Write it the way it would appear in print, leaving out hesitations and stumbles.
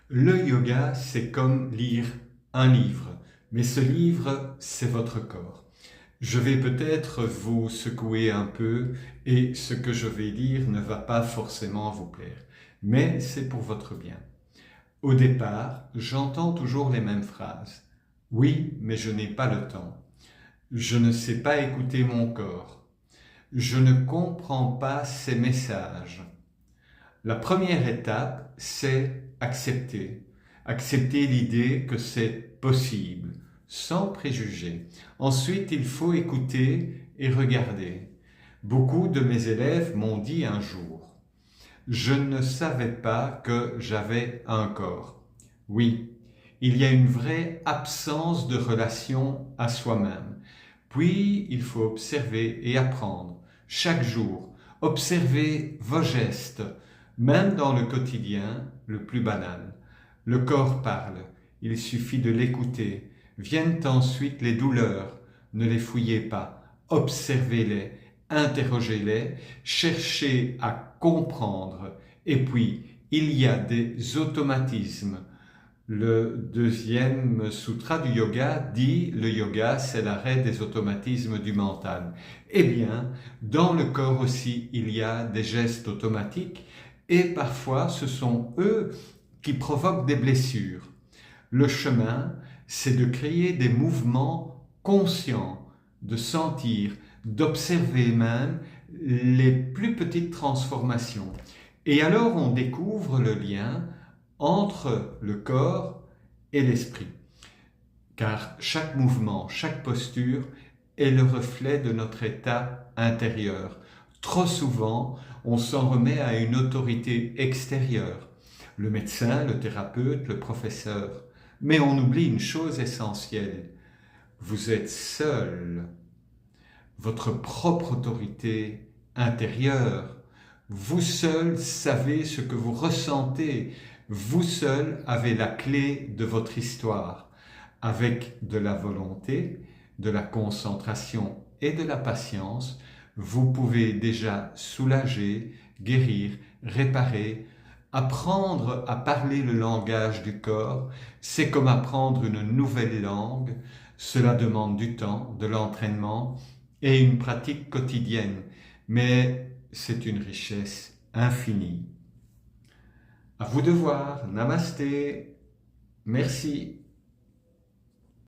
Le yoga, c'est comme lire un livre, mais ce livre, c'est votre corps. Je vais peut-être vous secouer un peu et ce que je vais dire ne va pas forcément vous plaire, mais c'est pour votre bien. Au départ, j'entends toujours les mêmes phrases. Oui, mais je n'ai pas le temps. Je ne sais pas écouter mon corps. Je ne comprends pas ces messages. La première étape, c'est accepter. Accepter l'idée que c'est possible, sans préjugés. Ensuite, il faut écouter et regarder. Beaucoup de mes élèves m'ont dit un jour, je ne savais pas que j'avais un corps. Oui, il y a une vraie absence de relation à soi-même. Puis, il faut observer et apprendre, chaque jour. Observez vos gestes, même dans le quotidien le plus banal. Le corps parle, il suffit de l'écouter. Viennent ensuite les douleurs, ne les fouillez pas, observez-les, interrogez-les, cherchez à comprendre. Et puis, il y a des automatismes. Le deuxième sutra du yoga dit le yoga, c'est l'arrêt des automatismes du mental. Eh bien, dans le corps aussi, il y a des gestes automatiques et parfois ce sont eux qui provoquent des blessures. Le chemin, c'est de créer des mouvements conscients, de sentir, d'observer même les plus petites transformations. Et alors on découvre le lien entre le corps et l'esprit. Car chaque mouvement, chaque posture est le reflet de notre état intérieur. Trop souvent, on s'en remet à une autorité extérieure, le médecin, le thérapeute, le professeur. Mais on oublie une chose essentielle. Vous êtes seul. Votre propre autorité intérieure. Vous seul savez ce que vous ressentez. Vous seul avez la clé de votre histoire. Avec de la volonté, de la concentration et de la patience, vous pouvez déjà soulager, guérir, réparer, apprendre à parler le langage du corps. C'est comme apprendre une nouvelle langue. Cela demande du temps, de l'entraînement et une pratique quotidienne. Mais c'est une richesse infinie. À vous de voir. Namasté. Merci.